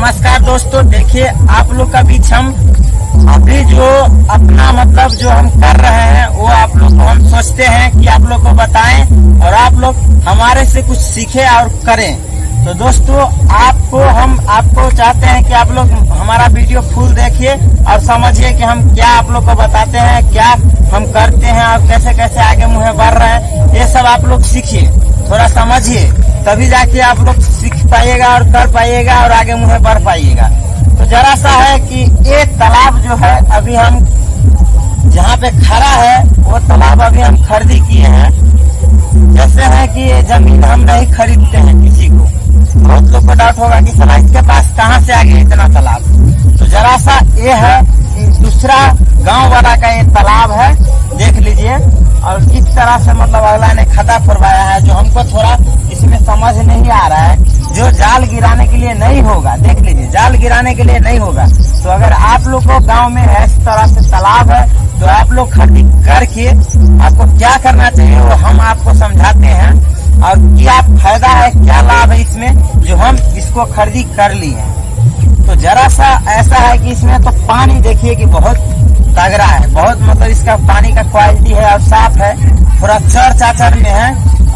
नमस्कार दोस्तों, देखिए आप लोग का बीच हम अभी जो अपना मतलब जो हम कर रहे हैं वो आप लोग को हम सोचते हैं कि आप लोग को बताएं और आप लोग हमारे से कुछ सीखे और करें। तो दोस्तों आपको चाहते हैं कि आप लोग हमारा वीडियो फुल देखिए और समझिए कि हम क्या आप लोग को बताते हैं, क्या हम करते हैं और कैसे कैसे आगे मुँह बढ़ रहे हैं। ये सब आप लोग सीखिए, थोड़ा समझिए, तभी जाके आप लोग सीख पाइएगा और कर पाइएगा और आगे मुँह बढ़ पाइएगा। तो जरा सा है कि ये तालाब जो है अभी हम जहाँ पे खड़ा है वो तालाब अभी हम खरीदी किए हैं। जैसे है कि ये जमीन हम नहीं खरीदते हैं किसी को। बहुत लोग को डाउट होगा कि साला इसके पास कहाँ से आ गया इतना तालाब। तो जरा सा ये है दूसरा गांव वाला का ये तालाब है, देख लीजिए। और किस तरह से मतलब अगला ने खड्डा खुरवाया है जो हमको थोड़ा इसमें समझ नहीं आ रहा है। जो जाल गिराने के लिए नहीं होगा, देख लीजिए, जाल गिराने के लिए नहीं होगा। तो अगर आप लोग को गांव में इस तरह से तालाब है तो आप लोग खरीदी करके आपको क्या करना चाहिए वो हम आपको समझाते हैं और क्या फायदा है, क्या लाभ है इसमें जो हम इसको खरीदी कर लिए। तो जरा सा ऐसा है कि इसमें तो पानी देखिए कि बहुत तगड़ा है, बहुत मतलब इसका पानी का क्वालिटी है और साफ है। थोड़ा चढ़ चाचर में है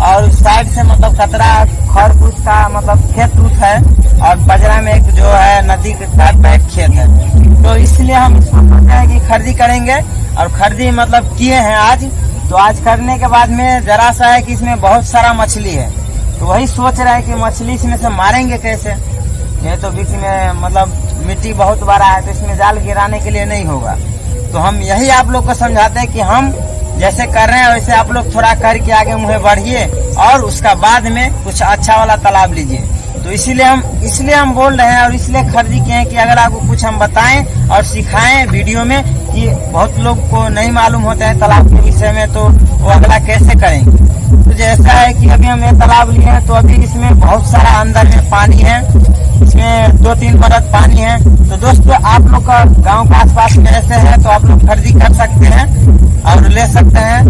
और साइड से मतलब कतरा खर फूस का मतलब खेत उत है और बजरा में एक जो है नदी के साथ में एक खेत है। तो इसलिए हम इसको सोचे हैं कि खरीदी करेंगे और खरीदी मतलब किए हैं आज। तो आज करने के बाद में जरा सा है कि इसमें बहुत सारा मछली है। तो वही सोच रहे हैं कि मछली इसमें से मारेंगे कैसे। ये तो बीच में मतलब मिट्टी बहुत बड़ा है तो इसमें जाल गिराने के लिए नहीं होगा। तो हम यही आप लोग को समझाते हैं कि हम जैसे कर रहे हैं वैसे आप लोग थोड़ा करके आगे मुँह बढ़िए और उसका बाद में कुछ अच्छा वाला तालाब लीजिए। तो इसलिए हम बोल रहे हैं और इसलिए खरीदी किए हैं कि अगर आपको कुछ हम बताएं और सिखाएं वीडियो में कि बहुत लोग को नहीं मालूम होता है तालाब के विषय में, तो वो अगला कैसे करेंगे। तो जैसा है कि अभी हम ये तालाब लिए हैं तो अभी इसमें बहुत सारा अंदर में पानी है, इसमें 2-3 बरस पानी है। तो दोस्तों आप लोग का गांव के आसपास में ऐसे है तो आप लोग खरीदी कर सकते हैं और ले सकते हैं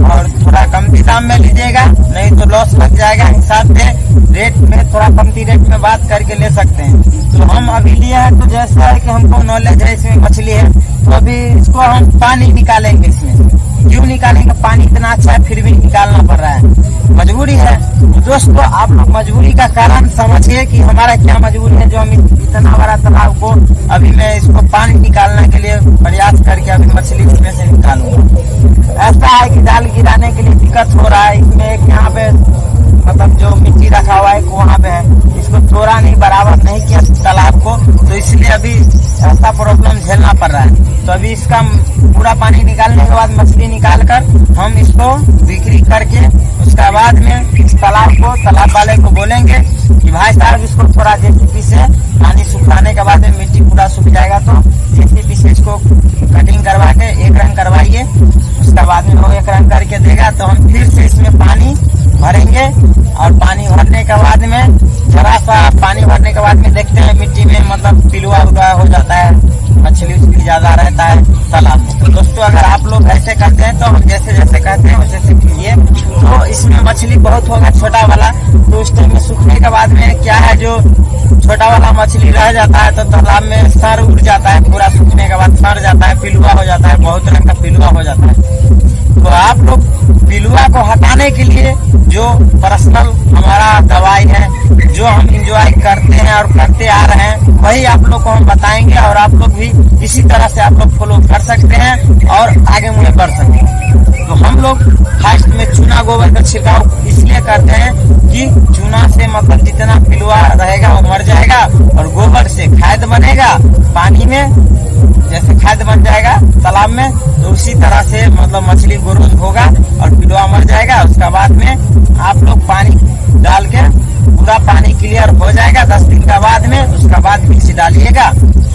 और थोड़ा कमती दाम में लीजिएगा, नहीं तो लॉस लग जाएगा। हिसाब से रेट में थोड़ा कमती रेट में बात करके ले सकते हैं। तो हम अभी लिए हैं तो जैसा है कि हमको नॉलेज है इसमें मछली है तो अभी इसको हम पानी निकालेंगे। इसमें क्यों निकालेंगे, पानी इतना अच्छा है फिर भी निकालना पड़ रहा है, मजबूरी है। तो दोस्तों आप लोग मजबूरी का कारण समझिए कि हमारा क्या मजबूरी है जो हम इतना बड़ा तालाब को अभी मैं इसको पानी निकालने के लिए प्रयास करके अभी मछली इसमें से निकालूंगा। ऐसा है कि जाल गिराने के लिए दिक्कत हो रहा है। इसमें एक यहाँ पे मतलब जो मिट्टी रखा हुआ है वहाँ पे है, इसको थोड़ा नहीं बराबर नहीं किया तालाब को, तो इसलिए अभी ऐसा प्रॉब्लम झेलना पड़ रहा है। तो अभी इसका पूरा पानी निकालने के बाद मछली निकाल कर हम इसको बिक्री करके उसके बाद में इस तालाब वाले को बोलेंगे कि भाई साहब इसको थोड़ा जेसीबी से पानी सुखाने के बाद में मिट्टी पूरा सूख जाएगा तो जेसीबी से इसको कटिंग करवा के एक रंग करवाइए। उसके बाद में वो एक रंग करके देगा तो हम फिर से इसमें पानी भरेंगे और पानी भरने के बाद में जरा सा पानी भरने के बाद में देखते हैं मिट्टी में मतलब पिलुआ हो जाता है, मछली उसकी ज्यादा रहता है तालाब में। तो दोस्तों अगर आप लोग ऐसे करते हैं तो हम जैसे जैसे कहते हैं वैसे सीखिए। तो इसमें मछली बहुत होगा छोटा वाला, तो उस टाइम में सूखने के बाद में क्या है जो छोटा वाला मछली रह जाता है तो तालाब में सर उड़ जाता है, पूरा सूखने के बाद सड़ जाता है, पिलुआ हो जाता है, बहुत रंग का पिलुआ हो जाता है। तो आप लोग पिलुआ को हटाने के लिए जो पर्सनल हमारा दवाई है जो हम इंजॉय करते हैं और करते आ रहे हैं वही आप लोग को हम बताएंगे और आप लोग भी इसी तरह से आप लोग फॉलो कर सकते हैं और आगे मुझे बढ़ सकते हैं। तो हम लोग फर्स्ट में चूना गोबर का छिड़काव इसलिए करते हैं कि चूना से मतलब जितना पिलुआ रहेगा वो मर जाएगा और गोबर से खाद बनेगा पानी में, जैसे खाद बन जाएगा तालाब में तो उसी तरह से मतलब मछली ग्रोथ होगा और पिलुआ मर जाएगा। उसके बाद में आप लोग पानी डाल के पूरा पानी क्लियर हो जाएगा 10 दिन के बाद में, उसके बाद मिर्ची डालिएगा।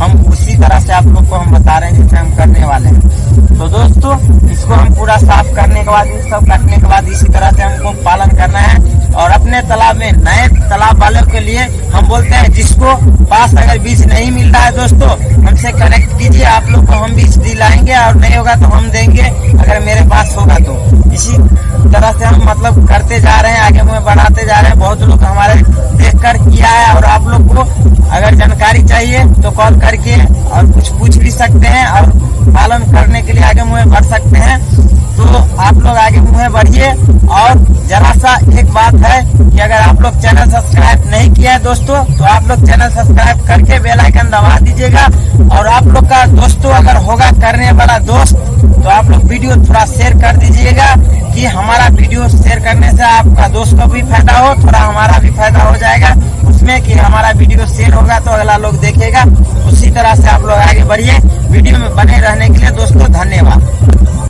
हम उसी तरह से आप लोग को हम बता रहे हैं जैसे हम करने वाले हैं। तो दोस्तों इसको हम पूरा साफ करने के बाद, इन सब काटने के बाद इसी तरह से हमको पालन करना है। और अपने तालाब में, नए तालाब वालों के लिए हम बोलते हैं, जिसको पास अगर बीज नहीं मिल रहा है दोस्तों, हमसे कनेक्ट कीजिए, आप लोग को हम बीज दिलाएंगे, और नहीं होगा तो हम देंगे अगर मेरे पास होगा तो। इसी तरह से हम मतलब करते जा रहे हैं, आगे में बढ़ाते जा रहे हैं। बहुत लोग हमारे देख कर किया है, और आप लोग को अगर जानकारी चाहिए तो कॉल करके और कुछ पूछ भी सकते हैं, और पालन करने के लिए आगे मुँह बढ़ सकते हैं। तो आप लोग आगे मुँह बढ़िए। और जरा सा एक बात है कि अगर आप लोग चैनल सब्सक्राइब नहीं किया है दोस्तों, तो आप लोग चैनल सब्सक्राइब करके बेल आइकन दबा दीजिएगा। और आप लोग का दोस्तों अगर होगा करने वाला दोस्त, तो आप लोग वीडियो थोड़ा शेयर कर दीजिएगा, कि हमारा वीडियो शेयर करने से आपका दोस्त को भी फायदा हो, थोड़ा हमारा भी फायदा हो जाएगा उसमें, कि हमारा वीडियो शेयर होगा तो अगला लोग देखेगा। उसी तरह से आप लोग आगे बढ़िए। वीडियो में बने रहने के लिए दोस्तों धन्यवाद।